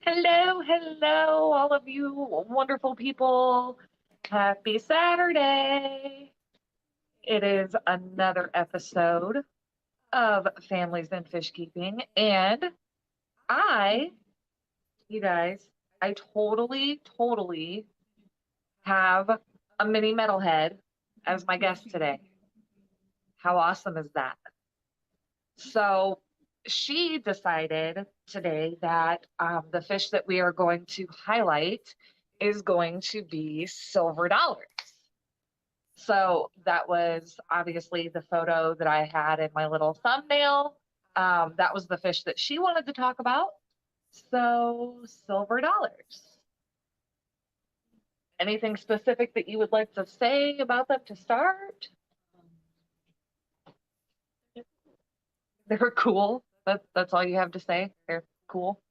Hello, hello, all of you wonderful people. Happy Saturday. It is another episode of Families in Fishkeeping. And I, you guys, I totally have a mini metalhead as my guest today. How awesome is that? So she decided today that the fish that we are going to highlight is going to be silver dollars. So that was obviously the photo that I had in my little thumbnail. That was the fish that she wanted to talk about. So silver dollars. Anything specific that you would like to say about them to start? They're cool. That's all you have to say. They're cool.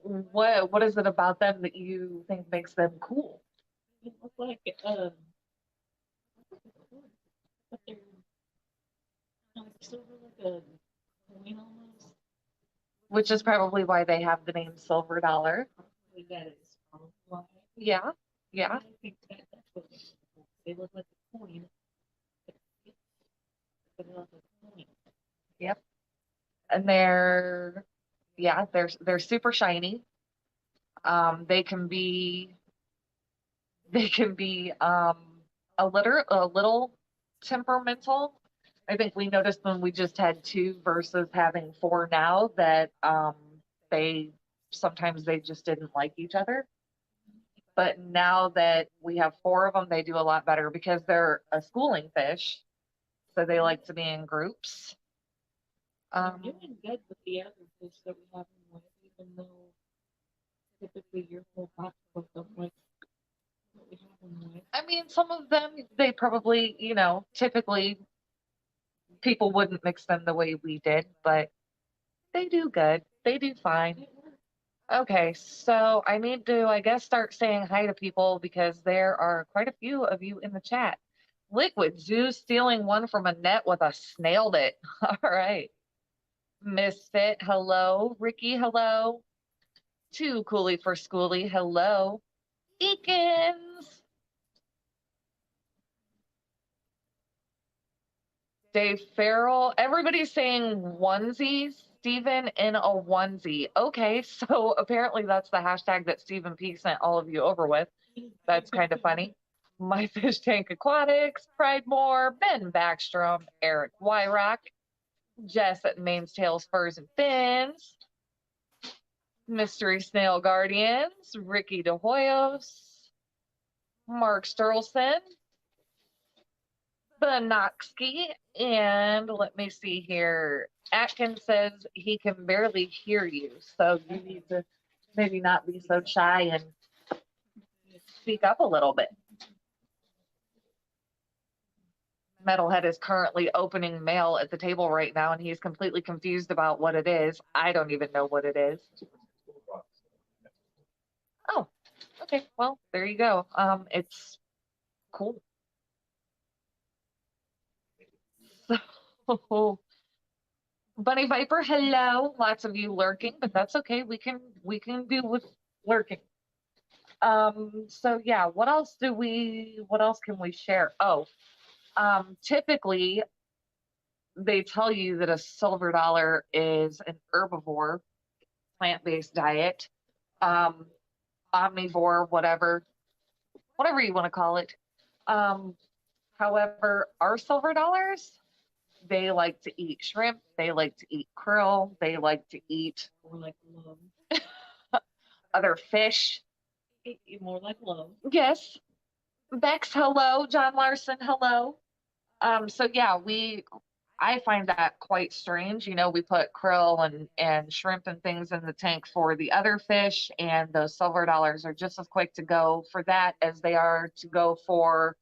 What is it about them that you think makes them cool? It look like but they're sort of like a coin almost. Which is probably why they have the name silver dollar. Probably that is probably why. Yeah, yeah. I think that's what they look like a coin. But they look like a coin. Yep. And they're super shiny. They can be a little temperamental. I think we noticed when we just had two versus having four now that they sometimes they just didn't like each other. But now that we have four of them, they do a lot better because they're a schooling fish, so they like to be in groups. You're doing good with the other fish that we have in life, even though typically your whole box will look like what we have in life. I mean, some of them they probably, typically people wouldn't mix them the way we did, but they do good. They do fine. Okay, so I need to, I guess, start saying hi to people because there are quite a few of you in the chat. Liquid Zoo stealing one from a net with a snailed it. All right. Misfit, hello. Ricky, hello. Too Coolie for Schoolie, hello. Eakins. Dave Farrell. Everybody's saying onesies. Stephen in a onesie. Okay, so apparently that's the hashtag that Stephen P sent all of you over with. That's kind of funny. My Fish Tank Aquatics, Pride Moore, Ben Backstrom, Eric Wyrock, Jess at Main's Tails, Furs and Fins, Mystery Snail Guardians, Ricky De Hoyos, Mark Sturlson, Benoxky, and let me see here. Atkins says he can barely hear you, so you need to maybe not be so shy and speak up a little bit. Metalhead is currently opening mail at the table right now, and he's completely confused about what it is. I don't even know what it is. Oh, okay. Well, there you go. It's cool. So, Bunny Viper, hello. Lots of you lurking, but that's okay. We can do with lurking. So yeah, what else can we share? Oh, typically they tell you that a silver dollar is an herbivore, plant-based diet, um, omnivore, whatever you want to call it. Um, However, our silver dollars, they like to eat shrimp, they like to eat krill, they like to eat More like love. other fish. More like love. Yes. Bex, hello. John Larson, hello. So yeah, I find that quite strange. We put krill and shrimp and things in the tank for the other fish, and those silver dollars are just as quick to go for that as they are to go for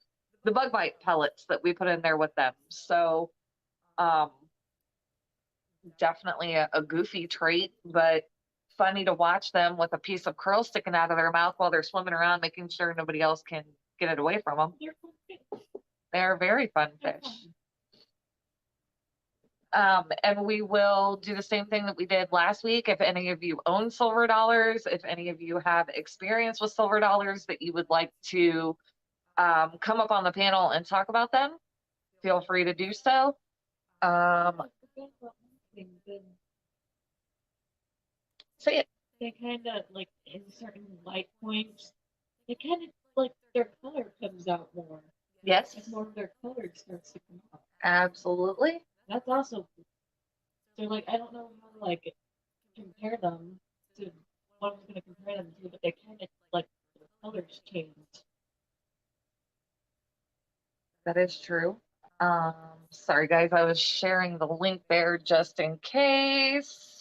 the bug bite pellets that we put in there with them. So um, definitely a goofy trait, but funny to watch them with a piece of krill sticking out of their mouth while they're swimming around, making sure nobody else can get it away from them. They're very fun fish. And we will do the same thing that we did last week. If any of you own silver dollars, if any of you have experience with silver dollars that you would like to come up on the panel and talk about them, feel free to do so. Say it. They kind of like in certain light points, they kind of like their color comes out more. Yes. Like more of their color starts to come out. Absolutely. That's also so like I don't know how to like compare them to what I'm gonna compare them to, but they kind of like the colors change. That is true. Sorry guys, I was sharing the link there just in case.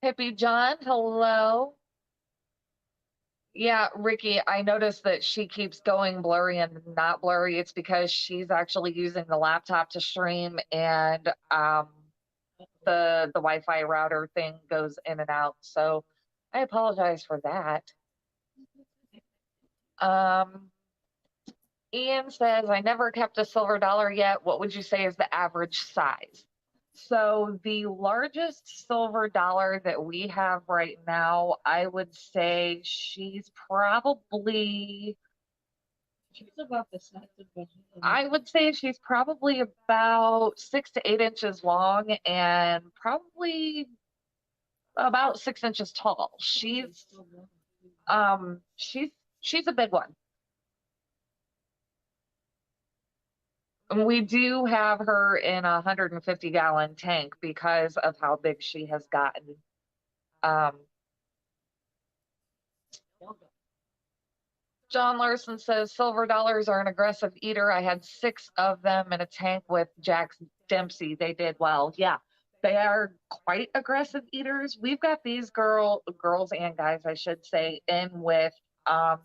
Hippie John, hello. Yeah, Ricky, I noticed that she keeps going blurry and not blurry. It's because she's actually using the laptop to stream, and the Wi-Fi router thing goes in and out. So I apologize for that. Ian says, I never kept a silver dollar yet. What would you say is the average size? So the largest silver dollar that we have right now, I would say she's probably, She's about the size of a hand. I would say she's probably about 6 to 8 inches long and probably about 6 inches tall. She's a big one. And we do have her in a 150-gallon tank because of how big she has gotten. John Larson says silver dollars are an aggressive eater. I had 6 of them in a tank with Jack Dempsey. They did well. Yeah, they are quite aggressive eaters. We've got these girls and guys, I should say, in with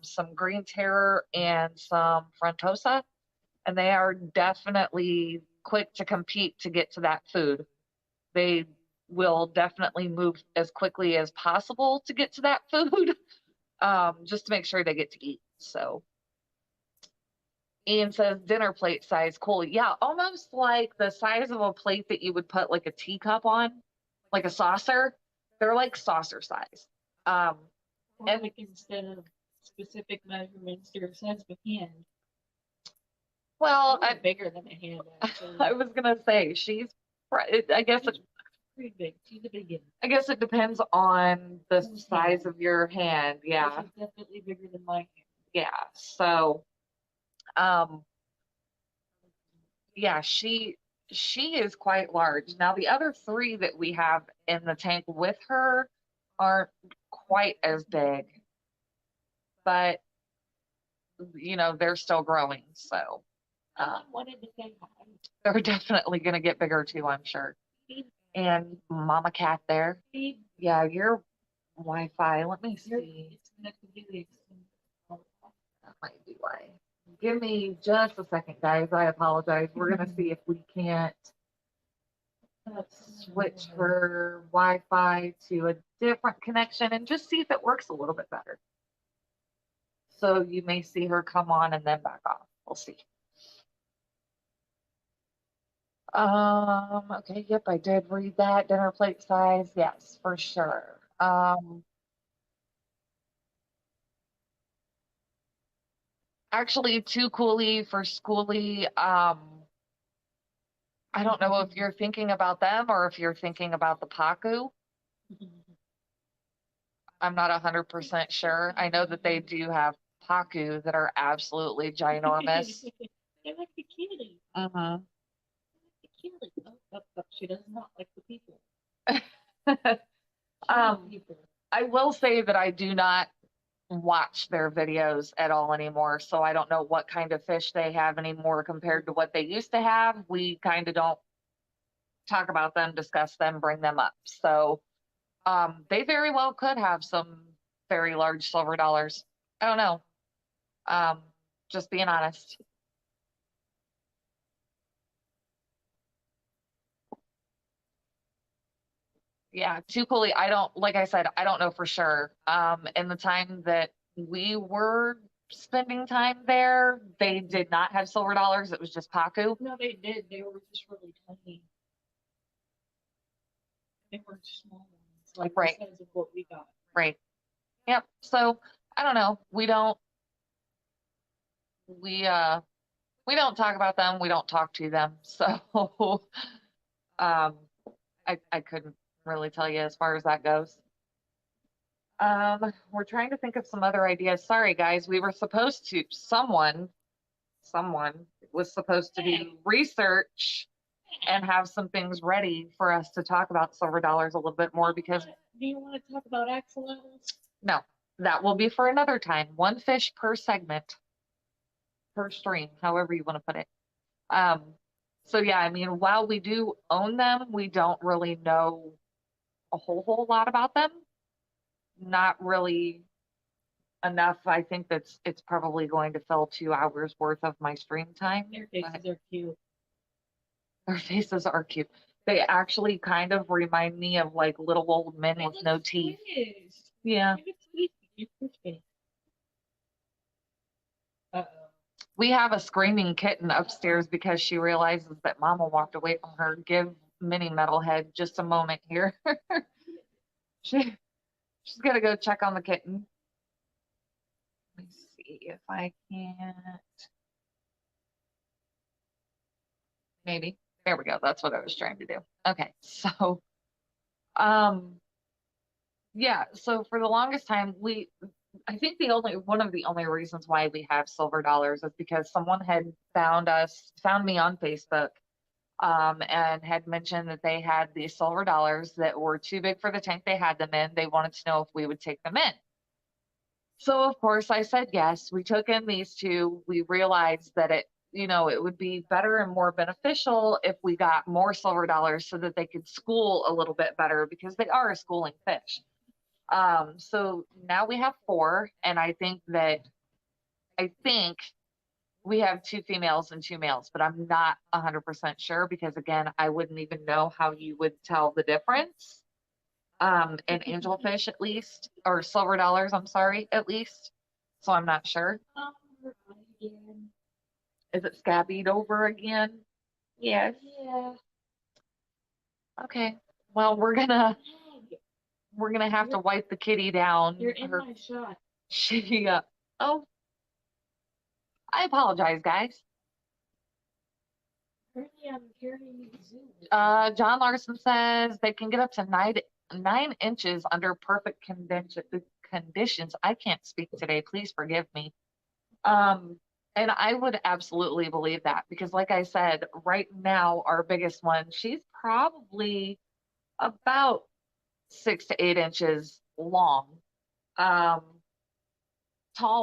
some Green Terror and some Frontosa, and they are definitely quick to compete to get to that food. They will definitely move as quickly as possible to get to that food, just to make sure they get to eat. So Ian says dinner plate size, cool. Yeah, almost like the size of a plate that you would put like a teacup on, like a saucer. They're like saucer size. And like instead of specific measurements, your size of a hand. Well, bigger than a hand. Actually. I was gonna say I guess it's pretty big. She's a big one. I guess it depends on the size of your hand. Yeah. She's definitely bigger than my hand. Yeah. So, yeah, she is quite large. Now, the other 3 that we have in the tank with her aren't quite as big, but you know, they're still growing. So, wanted to say hi. They're definitely going to get bigger too, I'm sure. And Mama Cat there. Yeah, your Wi-Fi. Let me see. That might be why. Give me just a second, guys. I apologize. We're going to see if we can't switch her Wi-Fi to a different connection and just see if it works a little bit better. So you may see her come on and then back off. We'll see. Okay, yep, I did read that. Dinner plate size, yes, for sure. Actually, too coolie for schoolie. I don't know if you're thinking about them or if you're thinking about the Paku. I'm not 100% sure. I know that they do have Paku that are absolutely ginormous. They're like the cutie. Mm-hmm. The cutie. Oh, she does not like the people. I will say that I do not watch their videos at all anymore, so I don't know what kind of fish they have anymore compared to what they used to have. We kind of don't talk about them, discuss them, bring them up. So they very well could have some very large silver dollars. I don't know. Just being honest. Yeah, too coolly. I don't, like I said, I don't know for sure. In the time that we were spending time there. They did not have silver dollars. It was just Paku. No, they did. They were just really tiny. They were small ones, like Right. the size of what we got. Right. Yep. So I don't know. We don't talk about them. We don't talk to them. So I couldn't really tell you as far as that goes. We're trying to think of some other ideas. Sorry, guys. We were supposed to, someone was supposed to do research and have some things ready for us to talk about silver dollars a little bit more because Do you want to talk about axolotls? no, that will be for another time. One fish per segment, per stream, however you want to put it. So yeah, I mean, while we do own them, we don't really know a whole lot about them. Not really enough. I think it's probably going to fill 2 hours worth of my stream time. Their faces are cute. Their faces are cute. They actually kind of remind me of like little old men with no teeth. Yeah. Uh-oh. We have a screaming kitten upstairs because she realizes that Mama walked away from her. Give Mini Metalhead just a moment here. She's gonna go check on the kitten. Let me see if I can't. Maybe. There we go. That's what I was trying to do. Okay, so yeah, so for the longest time, I think one of the only reasons why we have silver dollars is because someone had found me on Facebook, and had mentioned that they had these silver dollars that were too big for the tank they had them in. They wanted to know if we would take them in. So of course I said yes. We took in these two. We realized that it would be better and more beneficial if we got more silver dollars so that they could school a little bit better because they are a schooling fish. So now we have 4, and I think we have 2 females and 2 males, but I'm not 100% sure because again, I wouldn't even know how you would tell the difference. In angelfish at least, or silver dollars, I'm sorry, at least. So I'm not sure. Is it scabbied over again? Yes. Yeah. Okay. Well, we're gonna have to wipe the kitty down. You're in my shot. She oh, I apologize, guys. Apparently I'm carrying the zoo. John Larson says they can get up to 9 inches under perfect conditions. I can't speak today. Please forgive me. And I would absolutely believe that because, like I said, right now our biggest one, she's probably about 6 to 8 inches long. Tall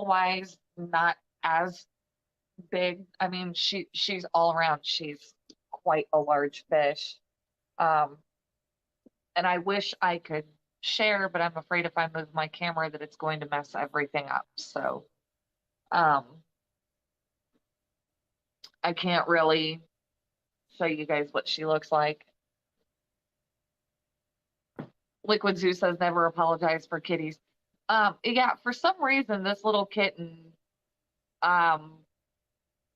wise, not as big. I mean, she's all around. She's quite a large fish. And I wish I could share, but I'm afraid if I move my camera that it's going to mess everything up. So, I can't really show you guys what she looks like. Liquid Zoo says never apologize for kitties. Yeah, for some reason, this little kitten,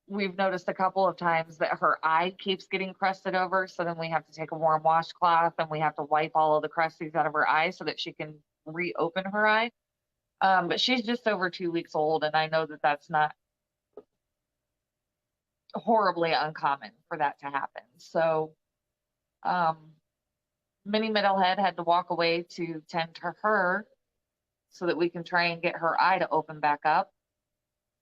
we've noticed a couple of times that her eye keeps getting crusted over. So then we have to take a warm washcloth and we have to wipe all of the crusties out of her eye so that she can reopen her eye. But she's just over 2 weeks old, and I know that that's not horribly uncommon for that to happen. So, Mini Metalhead had to walk away to tend to her so that we can try and get her eye to open back up,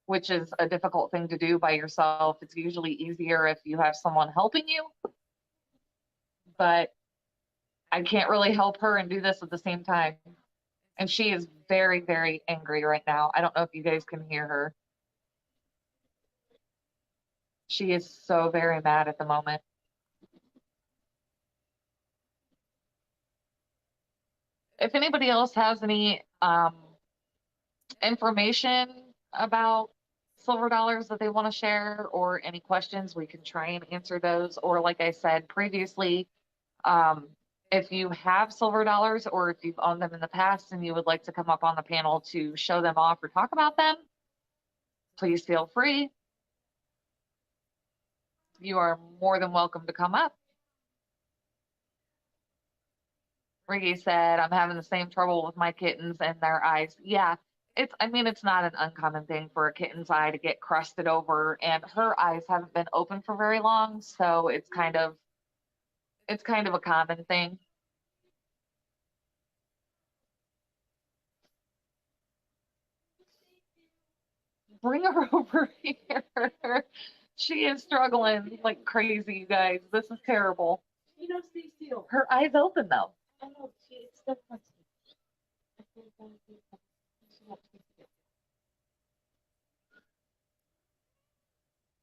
which is a difficult thing to do by yourself. It's usually easier if you have someone helping you, but I can't really help her and do this at the same time. And she is very, very angry right now. I don't know if you guys can hear her. She is so very mad at the moment. If anybody else has any information about silver dollars that they want to share or any questions, we can try and answer those. Or like I said previously, if you have silver dollars or if you've owned them in the past and you would like to come up on the panel to show them off or talk about them, please feel free. You are more than welcome to come up. Ricky said, I'm having the same trouble with my kittens and their eyes. Yeah, it's not an uncommon thing for a kitten's eye to get crusted over, and her eyes haven't been open for very long, so it's kind of a common thing. Bring her over here. She is struggling like crazy, you guys. This is terrible. You don't stay still. Her eyes open though. I know, it's stuff like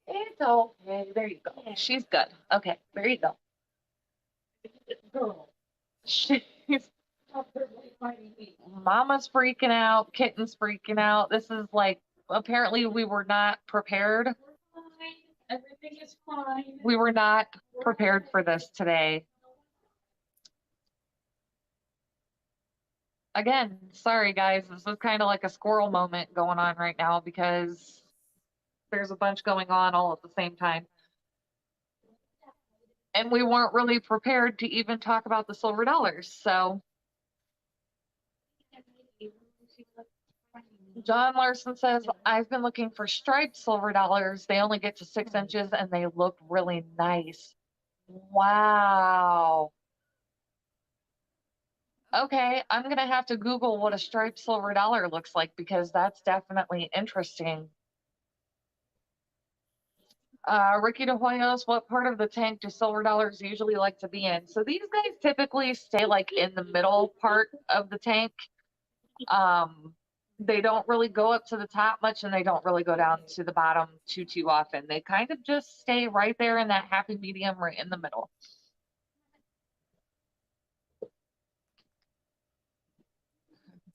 It's okay. There you go. Yeah. She's good. Okay, there you go. girl. She's Fighting me. Mama's freaking out, kitten's freaking out. This is like apparently we were not prepared. We're fine. Everything is fine. We were not prepared for this today. Again, sorry guys, this is kind of like a squirrel moment going on right now because there's a bunch going on all at the same time. And we weren't really prepared to even talk about the silver dollars. So John Larson says, I've been looking for striped silver dollars. They only get to 6 inches and they look really nice. Wow. Okay, I'm going to have to Google what a striped silver dollar looks like because that's definitely interesting. Ricky De Hoyos, what part of the tank do silver dollars usually like to be in? So these guys typically stay like in the middle part of the tank. They don't really go up to the top much and they don't really go down to the bottom too often. They kind of just stay right there in that happy medium right in the middle.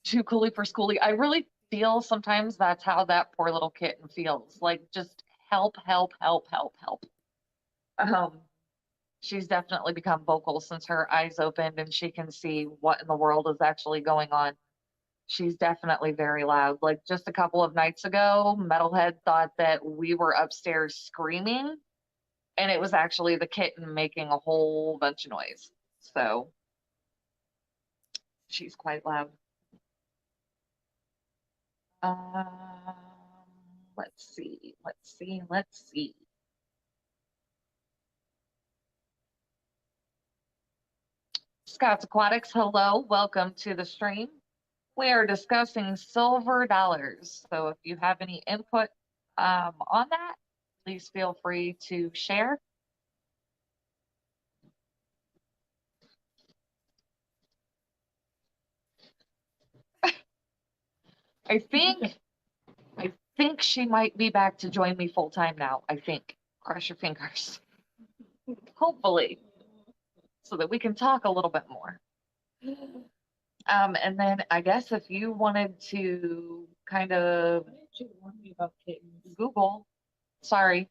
Too coolie for schoolie. I really feel sometimes that's how that poor little kitten feels. Like just help. She's definitely become vocal since her eyes opened and she can see what in the world is actually going on. She's definitely very loud. Like just a couple of nights ago, Metalhead thought that we were upstairs screaming, and it was actually the kitten making a whole bunch of noise. So she's quite loud. Let's see. Scott's Aquatics, hello, welcome to the stream. We are discussing silver dollars. So if you have any input on that, please feel free to share. I think she might be back to join me full time now. I think. Cross your fingers. Hopefully, so that we can talk a little bit more. And then I guess if you wanted to kind of Why didn't you warn me about kittens? Google, sorry.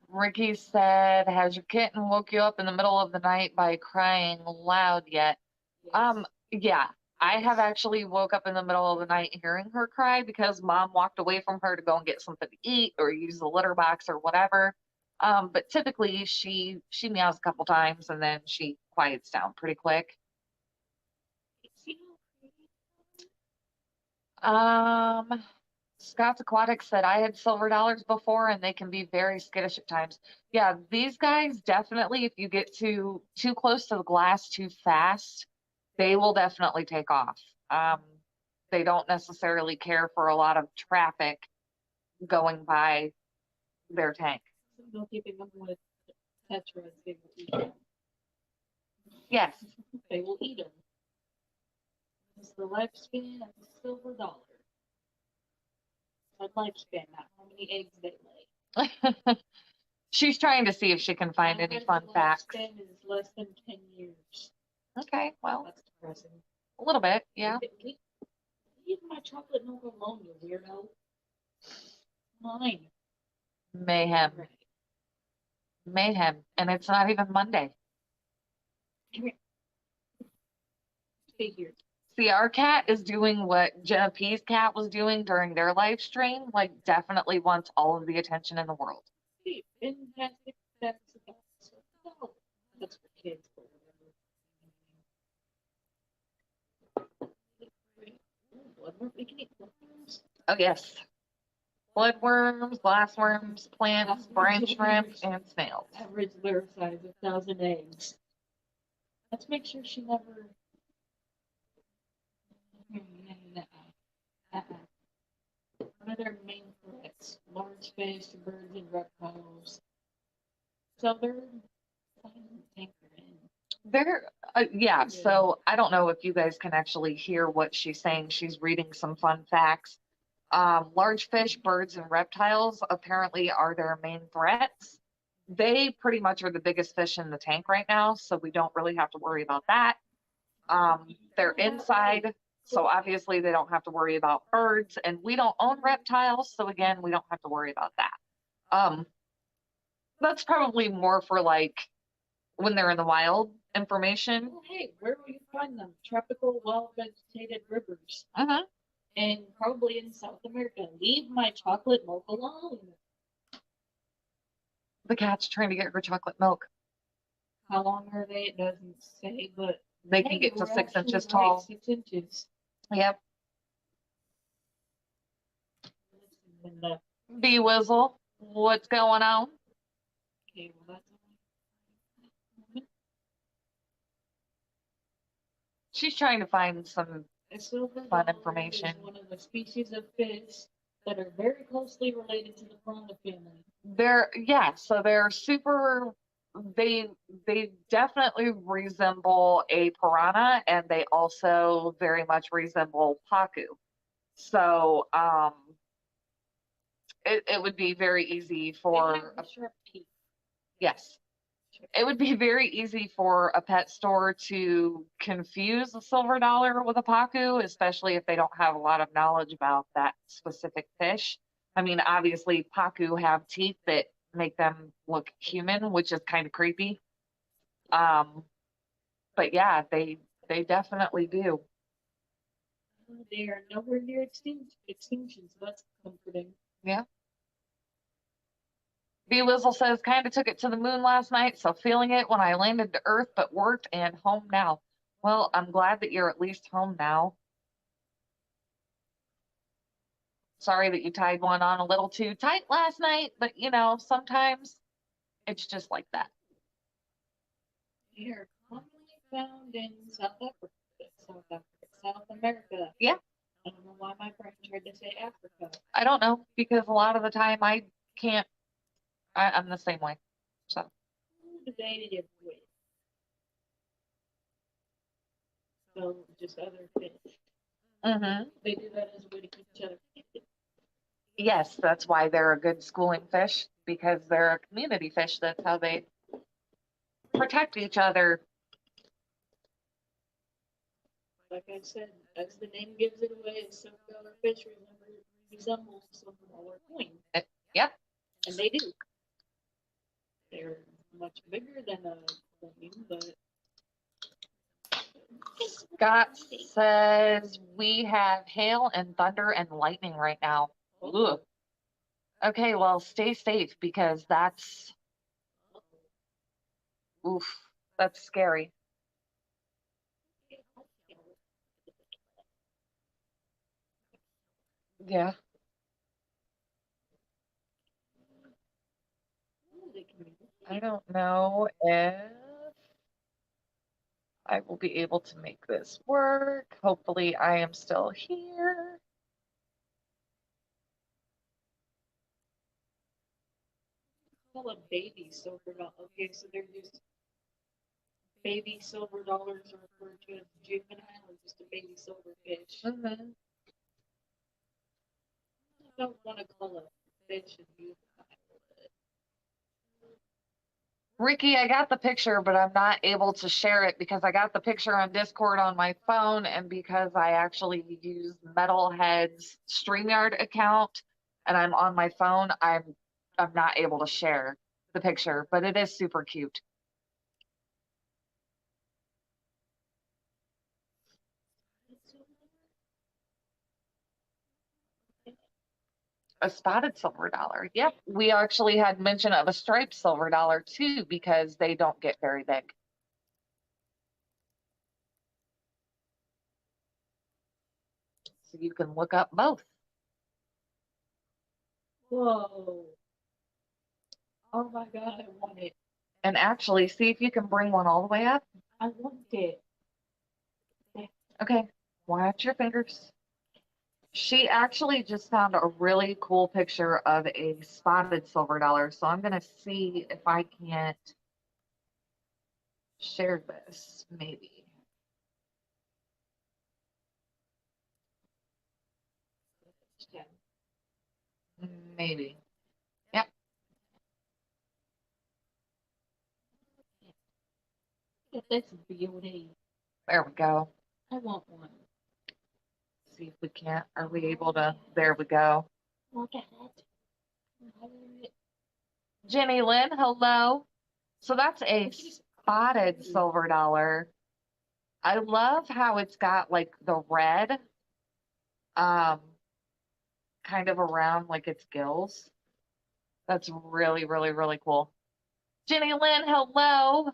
Ricky said, has your kitten woke you up in the middle of the night by crying loud yet? Yes. Yeah, I have actually woke up in the middle of the night hearing her cry because mom walked away from her to go and get something to eat or use the litter box or whatever. But typically she meows a couple times and then she quiets down pretty quick. Scott's Aquatics said I had silver dollars before and they can be very skittish at times. Yeah, these guys definitely, if you get too close to the glass too fast, they will definitely take off. They don't necessarily care for a lot of traffic going by their tank. No keeping them with Tetras, they will eat them. Yes. They will eat them. It's the lifespan of a silver dollar. I'd lifespan, not how many eggs they lay. She's trying to see if she can find any fun facts. Lifespan is less than 10 years. Okay, well, That's depressing. a little bit, yeah. Leave my chocolate milk alone, you weirdo. Mine. Mayhem. Right. Mayhem. And it's not even Monday. Come here. Stay here. See, our cat is doing what Jenna P's cat was doing during their live stream. Like, definitely wants all of the attention in the world. Hey, fantastic. That's for kids. But whatever. We can eat bloodworms. Oh, yes. Bloodworms, glassworms, plants, brine shrimp, and snails. Average litter size, 1,000 eggs. Let's make sure she never. What are their main threats? Large fish, birds, and reptiles. So they're There, yeah, so I don't know if you guys can actually hear what she's saying. She's reading some fun facts. Large fish, birds, and reptiles apparently are their main threats. They pretty much are the biggest fish in the tank right now, so we don't really have to worry about that. They're inside, so obviously they don't have to worry about birds, and we don't own reptiles, so again, we don't have to worry about that. That's probably more for like when they're in the wild information. Well, hey, where will you find them? Tropical, well-vegetated rivers. Uh-huh. And probably in South America. Leave my chocolate milk alone. The cat's trying to get her chocolate milk. How long are they? It doesn't say, but They can get to 6 inches tall. 6 inches. Yep. And the, Bee Whizzle, what's going on? okay, well, that's She's trying to find some a silver fun dollar information. is one of the species of fish that are very closely related to the piranha family. So they're super, they definitely resemble a piranha, and they also very much resemble pacu. So it would be very easy They for have sharp teeth. yes. It would be very easy for a pet store to confuse a silver dollar with a pacu, especially if they don't have a lot of knowledge about that specific fish. I mean, obviously, pacu have teeth that make them look human, which is kind of creepy. But yeah, they definitely do. They are nowhere near extinction, so that's comforting. Yeah. B Wizzle says, kind of took it to the moon last night, so feeling it when I landed to Earth, but worked and home now. Well, I'm glad that you're at least home now. Sorry that you tied one on a little too tight last night, but you know, sometimes it's just like that. They are commonly found in South America. Yeah. I don't know why my friend tried to say Africa. I don't know, because a lot of the time I can't, I'm the same way. So. Who do they live with? So just other fish. Mm-hmm. They do that as a way to keep each other connected. Yes, that's why they're a good schooling fish, because they're a community fish. That's how they protect each other. Like I said, as the name gives it away, a silver fish resembles a silver dollar coin. Yep. And they do. They're much bigger than a coin, but Scott says we have hail and thunder and lightning right now. Ugh. Okay, well, stay safe, because that's scary. Yeah. I don't know if I will be able to make this work. Hopefully I am still here. call a baby silver dollar. Okay, so they're just baby silver dollars are referred to as juvenile or just a baby silver fish. Mm-hmm. I don't want to call a fish a juvenile. Ricky, I got the picture, but I'm not able to share it because I got the picture on Discord on my phone, and because I actually use Metalhead's StreamYard account and I'm on my phone, I'm not able to share the picture, but it is super cute. A spotted silver dollar. Yep. We actually had mention of a striped silver dollar too, because they don't get very big. So you can look up both. Whoa. Oh my God, I want it. And actually see if you can bring one all the way up. I want it. Okay. Watch your fingers. She actually just found a really cool picture of a spotted silver dollar. So I'm going to see if I can't share this, maybe. Maybe. Yep. Look at this beauty. There we go. I want one. See if we can't. Are we able to? There we go. Look at it. Look at it. Jenny Lynn, hello. So that's a spotted silver dollar. I love how it's got like the red um kind of around like its gills. That's really, really, really cool. Jenny Lynn, hello.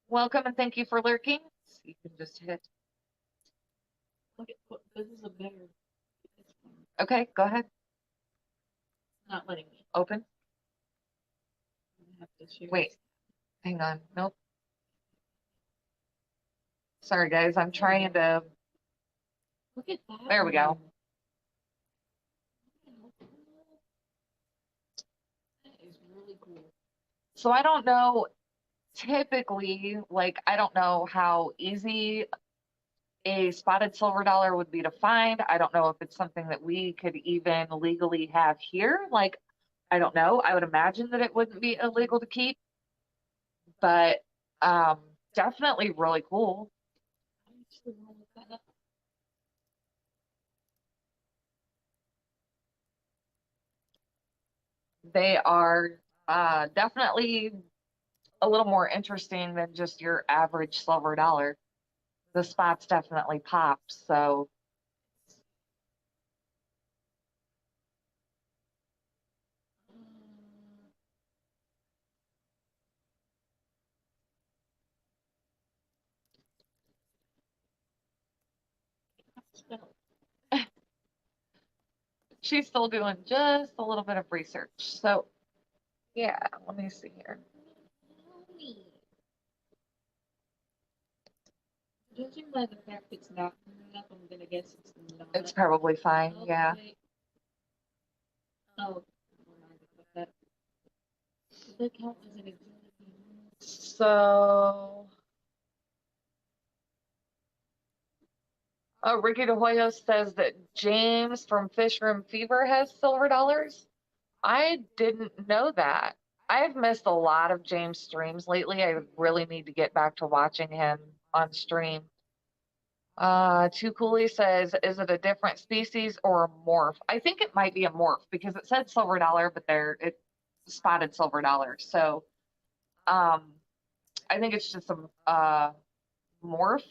Welcome and thank you for lurking. So you can just hit. Look at this is a better. Okay, go ahead. Not letting me. Open. I have to share Wait, this. hang on. Nope. Sorry, guys. I'm trying to. Look at that. There we go. That is really cool. So I don't know. Typically, like, I don't know how easy a spotted silver dollar would be to find. I don't know if it's something that we could even legally have here. Like, I don't know. I would imagine that it wouldn't be illegal to keep, but definitely really cool. I actually want to look that up. They are definitely a little more interesting than just your average silver dollar. The spots definitely pop. So Spell. she's still doing just a little bit of research. So yeah, let me see here. Judging by the fact it's not coming up, I'm gonna guess it's not. It's probably fine. Oh, Yeah. wait. Oh, we're not gonna put that. Does that count as an exhibit? So, oh, Ricky De Hoyos says that James from Fish Room Fever has silver dollars. I didn't know that. I've missed a lot of James streams lately. I really need to get back to watching him on stream. Too Cooley says, is it a different species or a morph? I think it might be a morph because it said silver dollar, but it's spotted silver dollar. So, I think it's just a morph.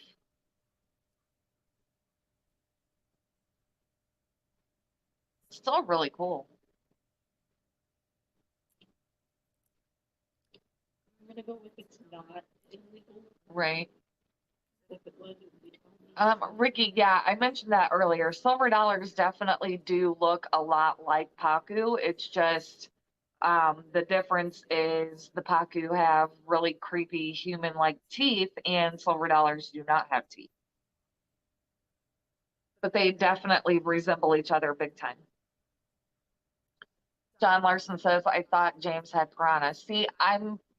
Still really cool. I'm gonna go with it's not illegal. Right. If it was, it would be totally Ricky, yeah, I mentioned that earlier. Silver dollars definitely do look a lot like Paku. It's just the difference is the Paku have really creepy human-like teeth, and silver dollars do not have teeth. But they definitely resemble each other big time. John Larson says, I thought James had piranhas. See,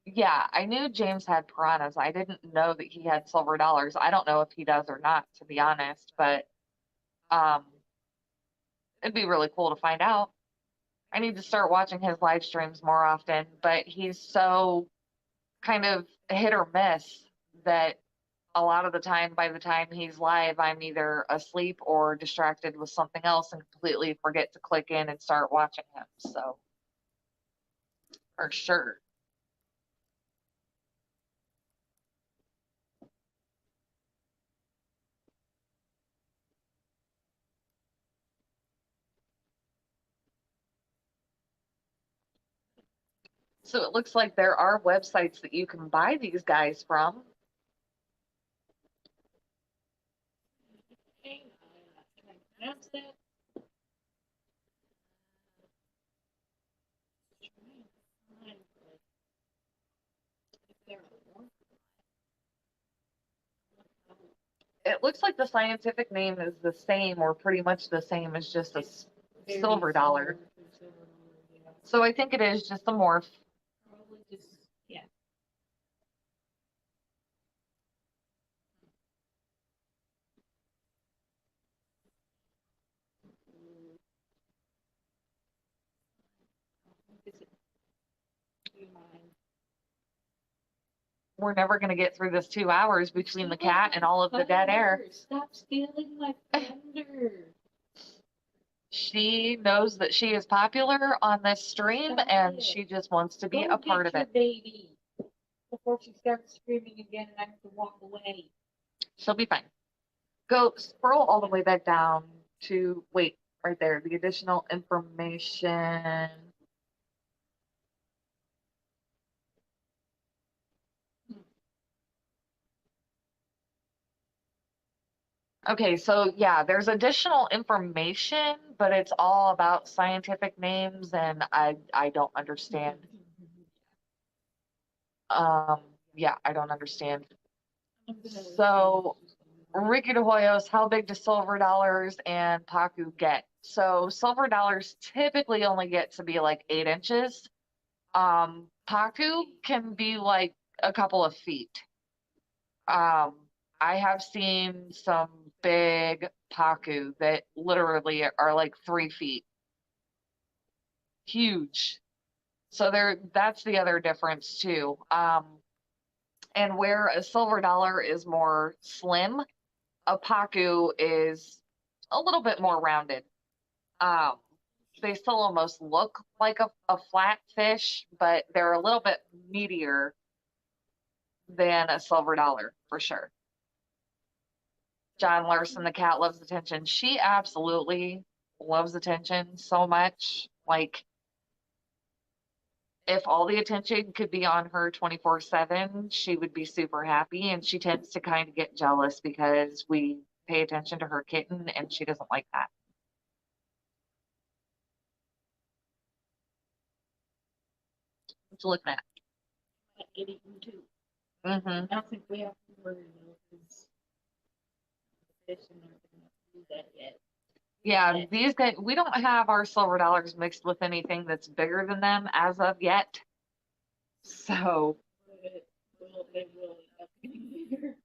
yeah, I knew James had piranhas. I didn't know that he had silver dollars. I don't know if he does or not, to be honest, but it'd be really cool to find out. I need to start watching his live streams more often, but he's so kind of hit or miss that a lot of the time, by the time he's live, I'm either asleep or distracted with something else and completely forget to click in and start watching him. So, for sure. So it looks like there are websites that you can buy these guys from. Can I pronounce that? It looks like the scientific name is the same or pretty much the same as just a silver dollar. Yeah. So I think it is just a morph. Probably just, yeah. Is it? Do you mind? We're never going to get through this 2 hours between the cat and all of the dead air. Stop stealing my thunder. She knows that she is popular on this stream Stop and it. she just wants to be Go a part of get your it. baby before she starts screaming again and I have to walk away. She'll be fine. Go scroll all the way back down to, wait, right there, the additional information. Okay, so yeah, there's additional information, but it's all about scientific names and I don't understand. Yeah, I don't understand. So Ricky de Hoyos, how big do silver dollars and Pacu get? So silver dollars typically only get to be like 8 inches. Pacu can be like a couple of feet. I have seen some big Pacu that literally are like 3 feet. Huge. So that's the other difference too. And where a silver dollar is more slim, a Pacu is a little bit more rounded. Um, they still almost look like a flat fish, but they're a little bit meatier than a silver dollar for sure. John Larson, the cat loves attention. She absolutely loves attention so much. Like, if all the attention could be on her 24/7, she would be super happy. And she tends to kind of get jealous because we pay attention to her kitten and she doesn't like that. What you looking at? Get eaten too. Mm-hmm. I don't think we have to worry though, because the fish and everything have to do that yet. Yeah, these guys, we don't have our silver dollars mixed with anything that's bigger than them as of yet. So, They will end up getting bigger.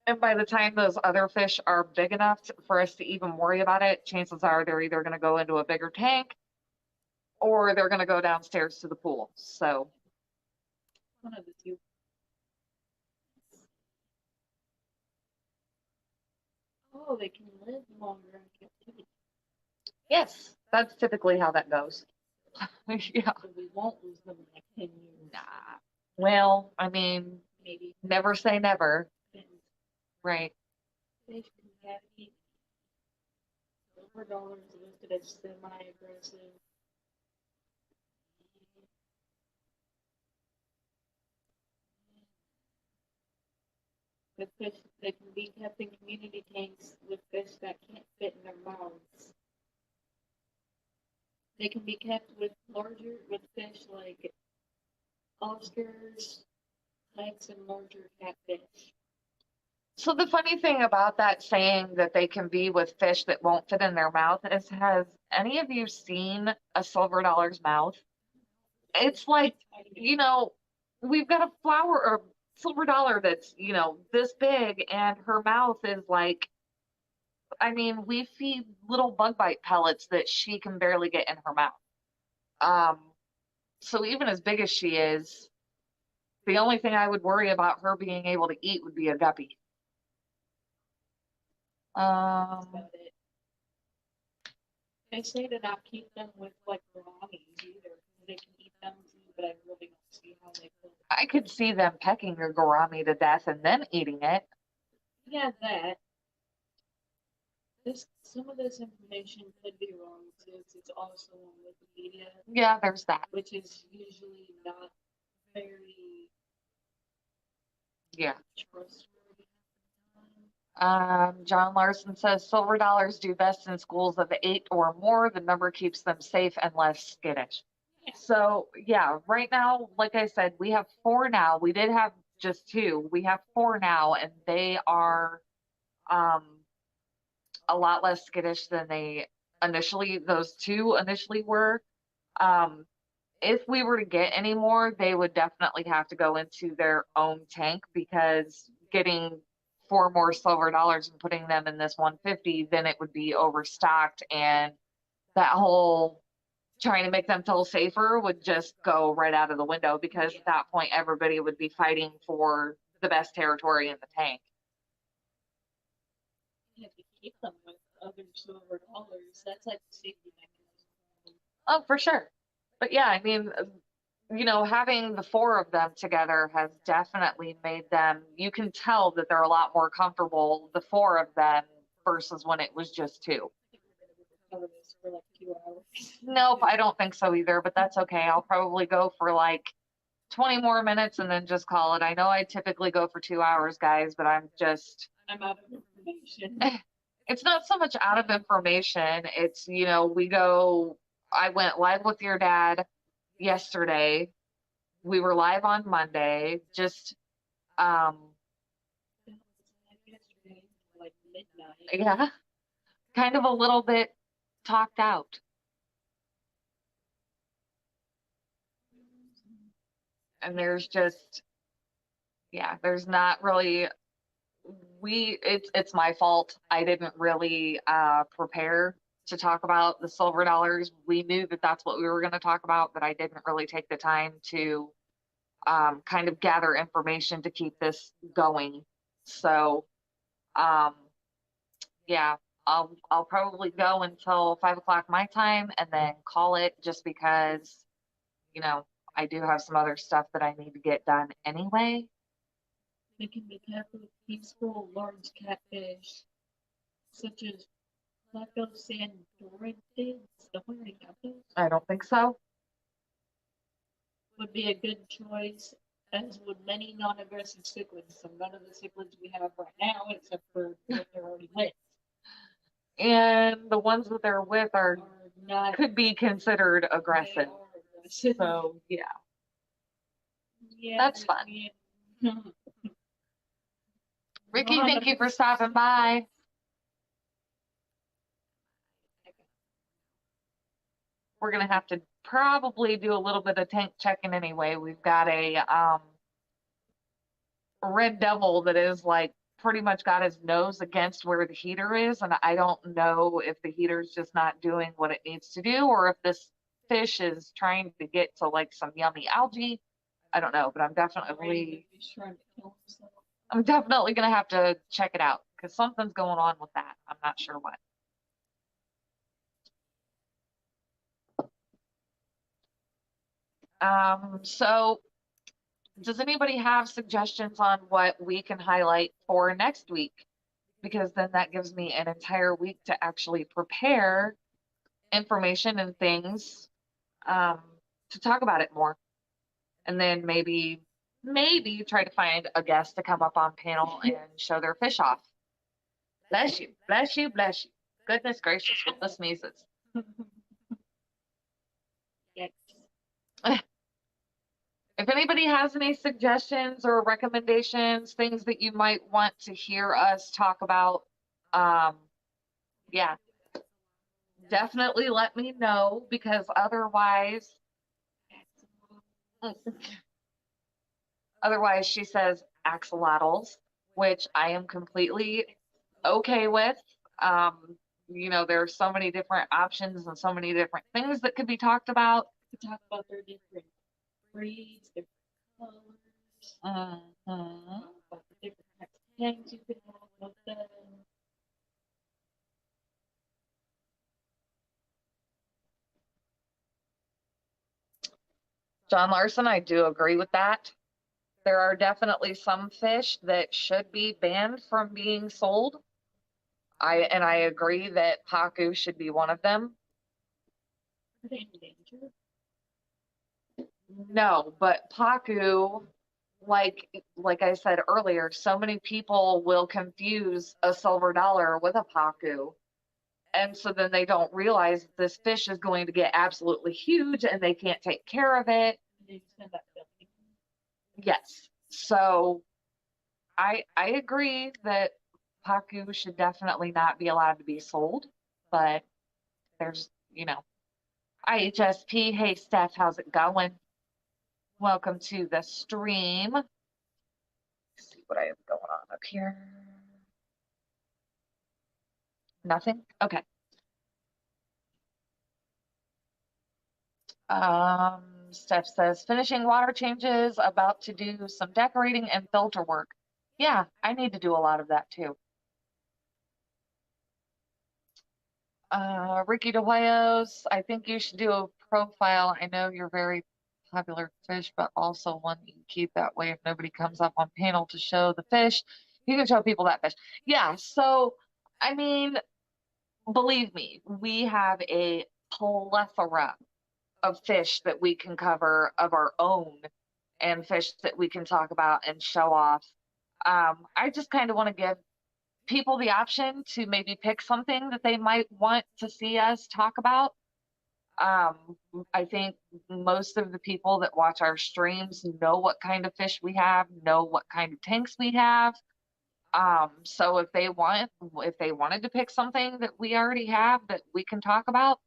and by the time those other fish are big enough for us to even worry about it, chances are they're either going to go into a bigger tank or they're going to go downstairs to the pool. So, One of the two. Oh, they can live longer in captivity. yes, that's typically how that goes. Yeah. So we won't lose them in like 10 years. Nah. Well, I mean, Maybe. never say never. Right. Fish can have eaten. Silver dollars listed as semi-aggressive. The fish, they can be kept in community tanks with fish that can't fit in their mouths. They can be kept with fish like Oscars, pikes, and larger catfish. So the funny thing about that saying that they can be with fish that won't fit in their mouth is, has any of you seen a silver dollar's mouth? It's like, you know, we've got a flower or silver dollar that's, you know, this big and her mouth is like, I mean, we feed little bug bite pellets that she can barely get in her mouth. So even as big as she is, the only thing I would worry about her being able to eat would be a guppy. They say to not keep them with like gouramis either, because they can eat them too, but I really don't see how they could. I could see them pecking a gourami to death and then eating it. Yeah, that. Some of this information could be wrong since it's also on Wikipedia, Yeah, there's that. which is usually not very Yeah. trustworthy. John Larson says silver dollars do best in schools of 8 or more. The number keeps them safe and less skittish. Yeah. So yeah, right now, like I said, we have 4 now. We did have just 2. We have 4 now, and they are a lot less skittish than those 2 initially were. If we were to get any more, they would definitely have to go into their own tank, because getting 4 more silver dollars and putting them in this 150, then it would be overstocked, and that whole trying to make them feel safer would just go right out of the window, because at that point everybody would be fighting for the best territory in the tank. You have to keep them with other silver dollars. That's like a safety mechanism. Oh, for sure. But yeah, I mean, having the 4 of them together has definitely made them, you can tell that they're a lot more comfortable, the 4 of them, versus when it was just 2. Cover this for like 2 hours. Nope, I don't think so either, but that's okay. I'll probably go for like 20 more minutes and then just call it. I know I typically go for 2 hours, guys, but I'm out of information. It's not so much out of information. It's, I went live with your dad yesterday. We were live on Monday, just, Yesterday, like midnight. yeah, kind of a little bit talked out. And there's just, yeah, there's not really, it's my fault. I didn't really prepare to talk about the silver dollars. We knew that that's what we were going to talk about, but I didn't really take the time to kind of gather information to keep this going. So, yeah, I'll probably go until 5 o'clock my time and then call it, just because, I do have some other stuff that I need to get done anyway. They can be careful with peaceful large catfish, such as Placosandoridids. I don't think so. Would be a good choice, as would many non-aggressive cichlids. So none of the cichlids we have right now, except for what they're already with. And the ones that they're with are not could be considered they aggressive. are aggressive. So yeah, Yeah, that's fun. yeah. Ricky, thank you for stopping by. We're gonna have to probably do a little bit of tank checking anyway. We've got a red devil that is like pretty much got his nose against where the heater is, and I don't know if the heater's just not doing what it needs to do, or if this fish is trying to get to like some yummy algae. I don't know, but I'm definitely gonna have to check it out, because something's going on with that. I'm not sure what. So does anybody have suggestions on what we can highlight for next week? Because then that gives me an entire week to actually prepare information and things to talk about it more. And then maybe try to find a guest to come up on panel and show their fish off. Bless you, bless you, bless you. Goodness gracious, with the sneezes. Yes. If anybody has any suggestions or recommendations, things that you might want to hear us talk about, yeah, definitely let me know, because otherwise she says axolotls, which I am completely okay with. There are so many different options and so many different things that could be talked about. To talk about their different breeds, different colors, Mm-hmm. about the different types of tanks you can have with them. John Larson, I do agree with that. There are definitely some fish that should be banned from being sold. I agree that Pacu should be one of them. Are they endangered? No, but Pacu, like I said earlier, so many people will confuse a silver dollar with a Pacu. And so then they don't realize that this fish is going to get absolutely huge and they can't take care of it. They just end up dumping them. Yes. So I agree that Pacu should definitely not be allowed to be sold, but there's, IHSP. Hey, Steph, how's it going? Welcome to the stream. Let's see what I have going on up here. Nothing? Okay. Steph says, finishing water changes, about to do some decorating and filter work. Yeah, I need to do a lot of that too. Ricky DeHuayos, I think you should do a profile. I know you're very popular fish, but also one you keep that way if nobody comes up on panel to show the fish, you can show people that fish. Yeah, so I mean, believe me, we have a plethora of fish that we can cover of our own and fish that we can talk about and show off. I just kind of want to give people the option to maybe pick something that they might want to see us talk about. I think most of the people that watch our streams know what kind of fish we have, know what kind of tanks we have. So if they wanted to pick something that we already have that we can talk about,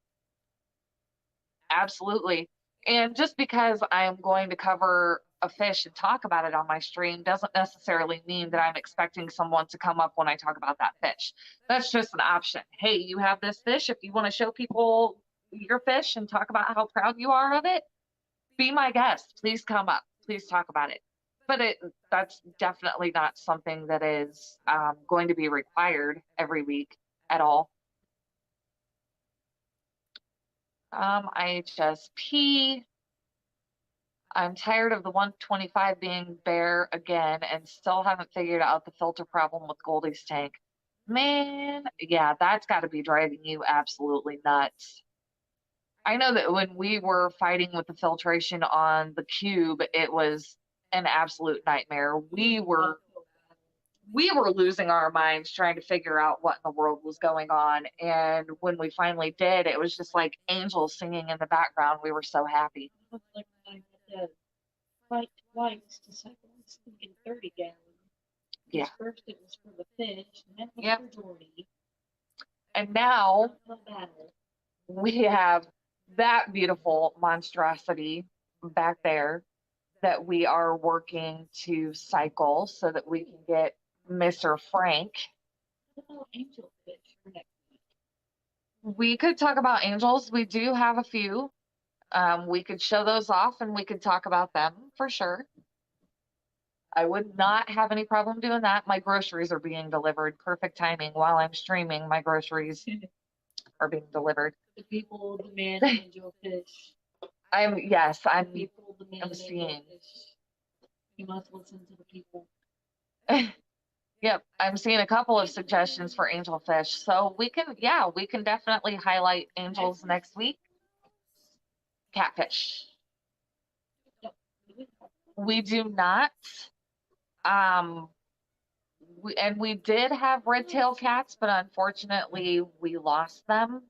absolutely. And just because I'm going to cover a fish and talk about it on my stream doesn't necessarily mean that I'm expecting someone to come up when I talk about that fish. That's just an option. Hey, you have this fish. If you want to show people your fish and talk about how proud you are of it, be my guest. Please come up. Please talk about it. But that's definitely not something that is going to be required every week at all. IHSP. I'm tired of the 125 being bare again and still haven't figured out the filter problem with Goldie's tank. Man, yeah, that's got to be driving you absolutely nuts. I know that when we were fighting with the filtration on the cube, it was an absolute nightmare. We were losing our minds trying to figure out what in the world was going on. And when we finally did, it was just like angels singing in the background. We were so happy. Like I had to fight twice to cycle this thing in 30 gallons. Yeah. First it was for the fish, and then it was Yep. for Jordy. And now Battle. we have that beautiful monstrosity back there that we are working to cycle so that we can get Mr. Frank. What about Angelfish for next week? We could talk about angels. We do have a few. We could show those off and we could talk about them for sure. I would not have any problem doing that. My groceries are being delivered. Perfect timing. While I'm streaming, my groceries are being delivered. The people demand Angelfish. I'm People demand seeing. Angelfish. You must listen to the people. Yep, I'm seeing a couple of suggestions for angelfish. So we can definitely highlight angels next week. Catfish. We do not. We did have red tail cats, but unfortunately we lost them.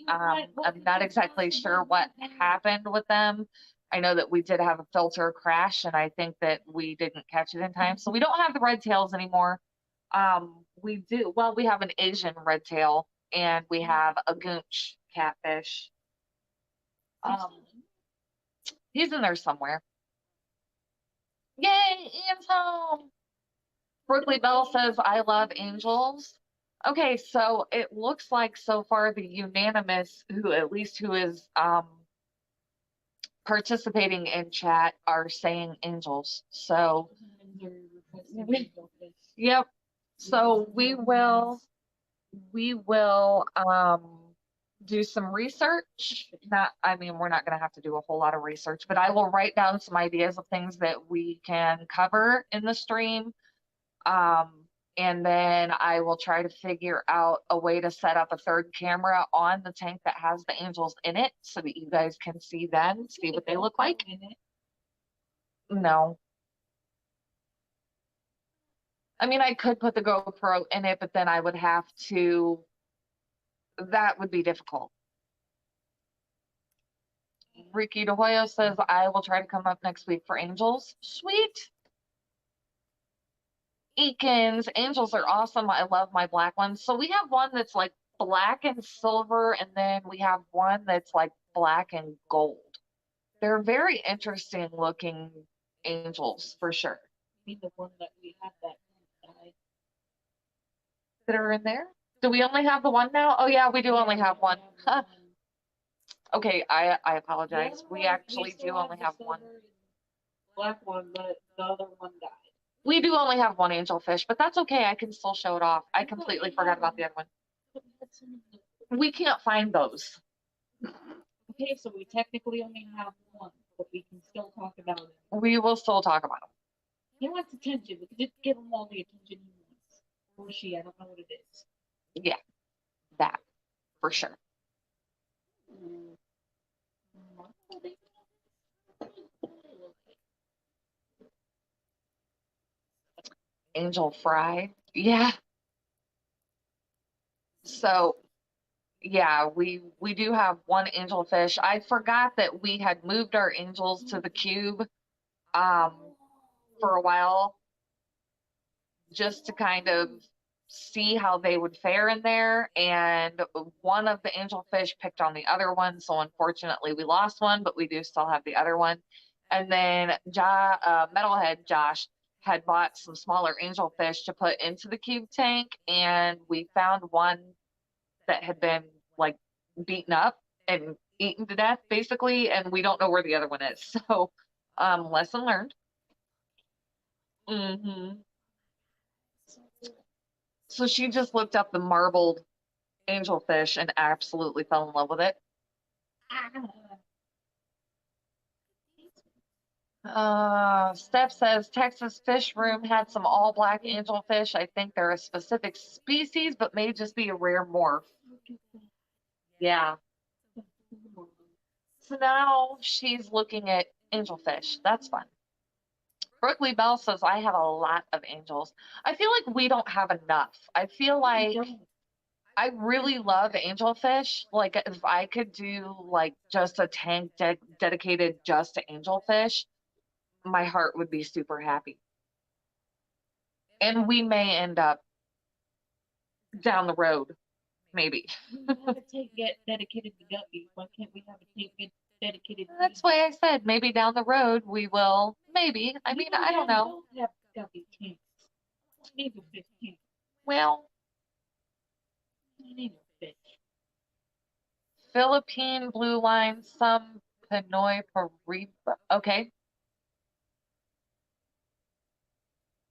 I'm not exactly sure what happened with them. I know that we did have a filter crash, and I think that we didn't catch it in time. So we don't have the red tails anymore. We have an Asian red tail, and we have a goonch catfish. He's in there somewhere. Yay, Ian's home. Brooklyn Bell says, I love angels. Okay, so it looks like so far the unanimous who is participating in chat are saying angels. So yep. So we will do some research. We're not going to have to do a whole lot of research, but I will write down some ideas of things that we can cover in the stream. And then I will try to figure out a way to set up a third camera on the tank that has the angels in it so that you guys can see them, see what they look like. No. I mean, I could put the GoPro in it, but then I would have to, that would be difficult. Ricky De Hoyo says, I will try to come up next week for angels. Sweet. Eakins, angels are awesome. I love my black ones. So we have one that's like black and silver, and then we have one that's like black and gold. They're very interesting looking angels for sure. I mean, the one that we had that died. That are in there? Do we only have the one now? Oh yeah, we do only have one. Huh. Okay, I apologize. We actually do only have one. Black one, but the other one died. We do only have one angelfish, but that's okay. I can still show it off. I completely forgot about the other one. We can't find those. Okay, so we technically only have one, but we can still talk about it. We will still talk about them. He wants attention. We can just give him all the attention he wants. Or she, I don't know what it is. Yeah, that for sure. Angel fry. Yeah. So yeah, we do have one angelfish. I forgot that we had moved our angels to the cube for a while just to kind of see how they would fare in there. And one of the angelfish picked on the other one. So unfortunately we lost one, but we do still have the other one. And then Metalhead Josh had bought some smaller angelfish to put into the cube tank. And we found one that had been like beaten up and eaten to death basically. And we don't know where the other one is. So lesson learned. So she just looked up the marbled angelfish and absolutely fell in love with it. Steph says Texas Fish Room had some all black angelfish. I think they're a specific species, but may just be a rare morph. Yeah. So now she's looking at angelfish. That's fun. Brooklyn Bell says, I have a lot of angels. I feel like we don't have enough. I feel like I really love angelfish. Like if I could do like just a tank dedicated just to angelfish, my heart would be super happy. And we may end up down the road, maybe. We have a tank dedicated to guppies. Why can't we have a tank dedicated to That's why I said maybe down the road we will. Maybe. I mean, I don't know. We don't have guppy tanks. I need a fish tank. Well, I need a fish. Philippine blue line, some Pinoy Pariba. Okay.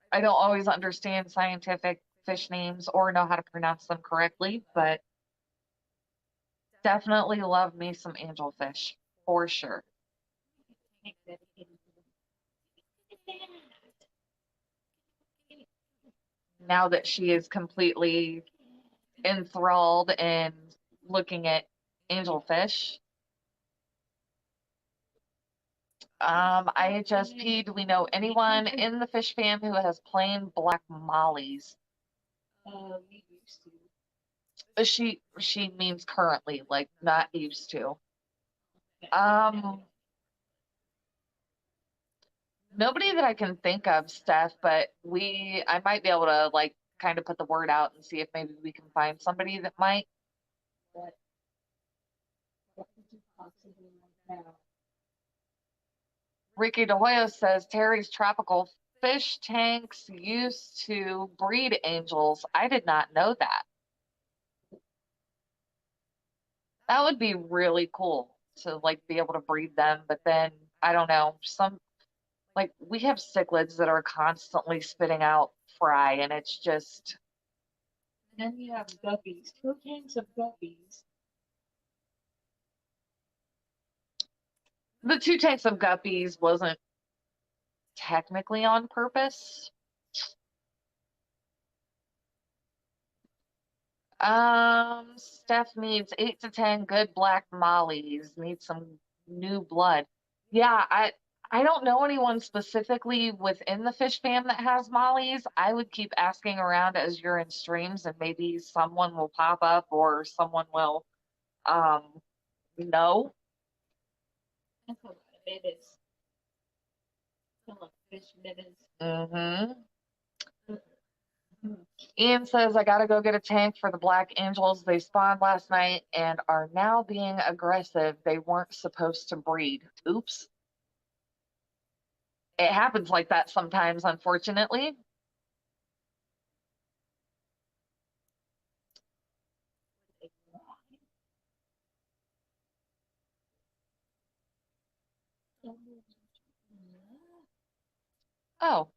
I don't always understand scientific fish names or know how to pronounce them correctly, but definitely love me some angelfish for sure. Now that she is completely enthralled and looking at angelfish. IHSP, do we know anyone in the fish fam who has plain black mollies? We used to. She means currently, like not used to. Nobody that I can think of, Steph, but I might be able to like kind of put the word out and see if maybe we can find somebody that might. What would you possibly like now? Ricky De Hoyo says Terry's tropical fish tanks used to breed angels. I did not know that. That would be really cool to like be able to breed them, but then I don't know, like we have cichlids that are constantly spitting out fry and it's just. And then you have guppies, 2 tanks of guppies. The 2 tanks of guppies wasn't technically on purpose. Steph needs 8 to 10 good black mollies. Needs some new blood. Yeah, I don't know anyone specifically within the fish fam that has mollies. I would keep asking around as you're in streams, and maybe someone will pop up or someone will know. That's a lot of minutes. That's a lot of fish minutes. Mm-hmm. Ian says, I gotta go get a tank for the black angels. They spawned last night and are now being aggressive. They weren't supposed to breed. Oops. It happens like that sometimes, unfortunately. Oh,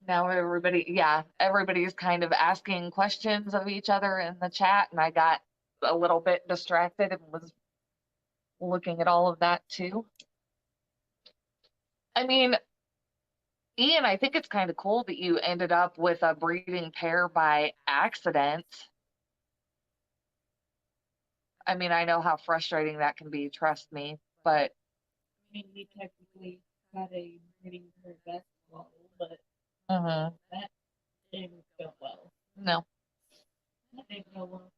now everybody, yeah, everybody's kind of asking questions of each other in the chat, and I got a little bit distracted and was looking at all of that too. I mean, Ian, I think it's kind of cool that you ended up with a breeding pair by accident. I mean, I know how frustrating that can be, trust me, but I mean, we technically had a breeding pair basketball, but that didn't go well. no. That didn't go well.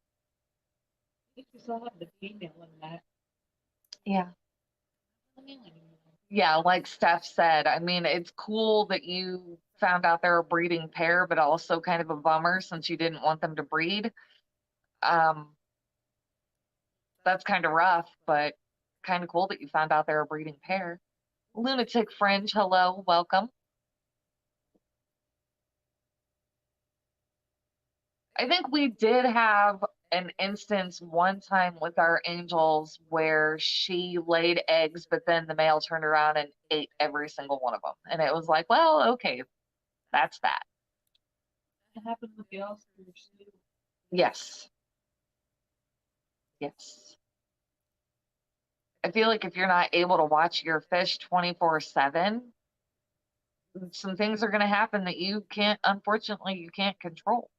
I think we still have the female in that. Yeah. The male anymore. Yeah, like Steph said, I mean, it's cool that you found out they're a breeding pair, but also kind of a bummer since you didn't want them to breed. That's kind of rough, but kind of cool that you found out they're a breeding pair. Lunatic Fringe, hello, welcome. I think we did have an instance one time with our angels where she laid eggs, but then the male turned around and ate every single one of them. And it was like, well, okay, that's that. It happened with the Oscars too. Yes. Yes. I feel like if you're not able to watch your fish 24/7, some things are going to happen that you can't, unfortunately, you can't control.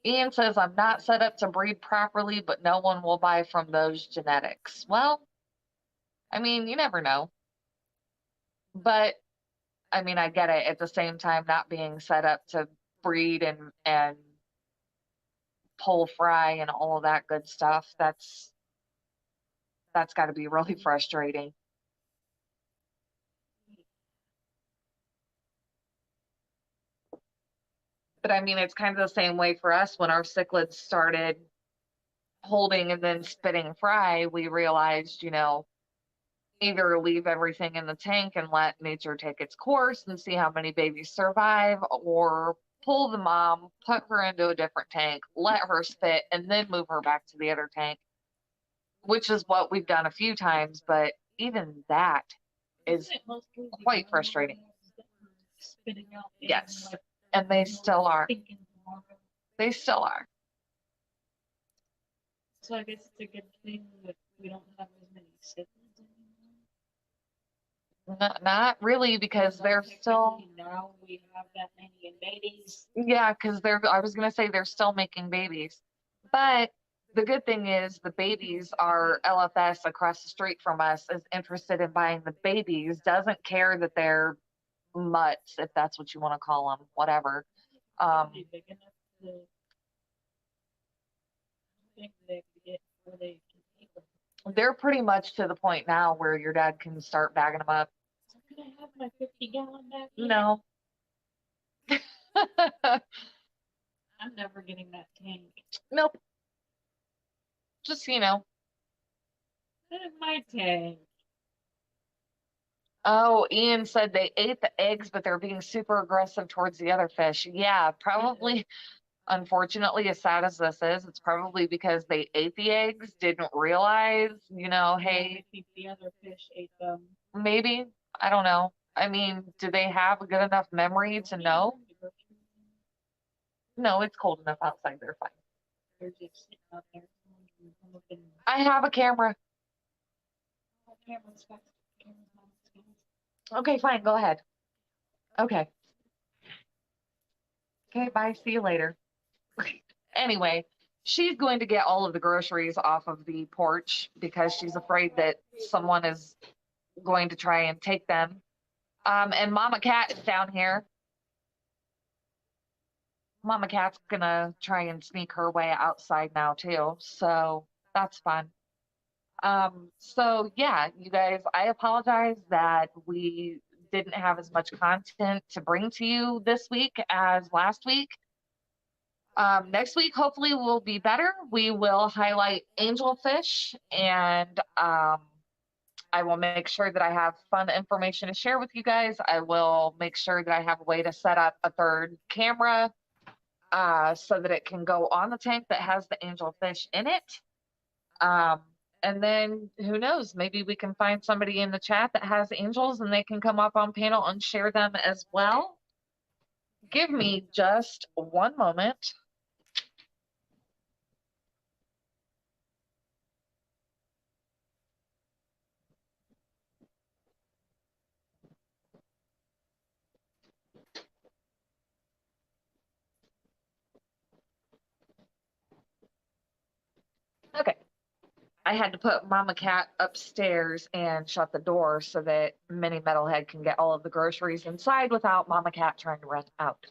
Ian says, I'm not set up to breed properly, but no one will buy from those genetics. Well, I mean, you never know. But I mean, I get it. At the same time, not being set up to breed and pull fry and all of that good stuff, that's got to be really frustrating. But I mean, it's kind of the same way for us when our cichlids started holding and then spitting fry. We realized, either leave everything in the tank and let nature take its course and see how many babies survive, or pull the mom, put her into a different tank, let her spit, and then move her back to the other tank, which is what we've done a few times. But even that is quite frustrating. Yes, and they still are. They still are. So I guess it's a good thing that we don't have as many siblings anymore. Not really, because they're still. Now we have that many babies. Yeah, because I was gonna say they're still making babies, but the good thing is the babies are LFS across the street from us is interested in buying the babies, doesn't care that they're mutts, if that's what you want to call them, whatever. Big enough to think they could get where they can take them. They're pretty much to the point now where your dad can start bagging them up. So can I have my 50-gallon bag? No. I'm never getting that tank. Nope. Just, That is my tank. Oh, Ian said they ate the eggs, but they're being super aggressive towards the other fish. Yeah, probably. Unfortunately, as sad as this is, it's probably because they ate the eggs, didn't realize, hey. I think the other fish ate them. Maybe. I don't know. I mean, do they have a good enough memory to know? No, it's cold enough outside. They're fine. They're just sitting out there. I have a camera. Okay, fine. Go ahead. Okay. Okay, bye. See you later. Anyway, she's going to get all of the groceries off of the porch because she's afraid that someone is going to try and take them. And Mama Cat is down here. Mama Cat's gonna try and sneak her way outside now too. So that's fun. So yeah, you guys, I apologize that we didn't have as much content to bring to you this week as last week. Next week, hopefully, will be better. We will highlight angelfish, and I will make sure that I have fun information to share with you guys. I will make sure that I have a way to set up a third camera so that it can go on the tank that has the angelfish in it. Um, and then who knows, maybe we can find somebody in the chat that has angels and they can come up on panel and share them as well. Give me just one moment. Okay. I had to put Mama Cat upstairs and shut the door so that Mini Metalhead can get all of the groceries inside without Mama Cat trying to run out.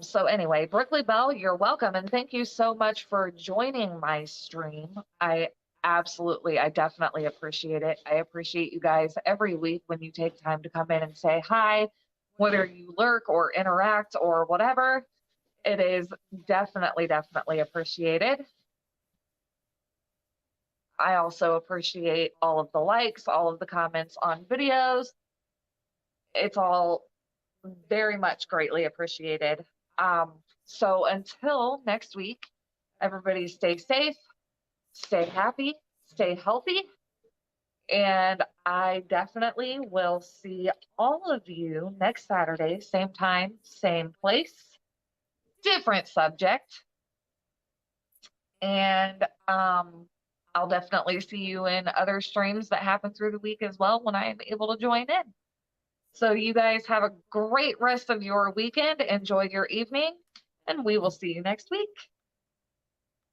So anyway, Brooklyn Bell, you're welcome, and thank you so much for joining my stream. I definitely appreciate it. I appreciate you guys every week when you take time to come in and say hi, whether you lurk or interact or whatever. It is definitely appreciated. I also appreciate all of the likes, all of the comments on videos. It's all very much greatly appreciated. So until next week, everybody stay safe, stay happy, stay healthy, and I definitely will see all of you next Saturday, same time, same place, different subject. And I'll definitely see you in other streams that happen through the week as well when I am able to join in. So you guys have a great rest of your weekend. Enjoy your evening, and we will see you next week.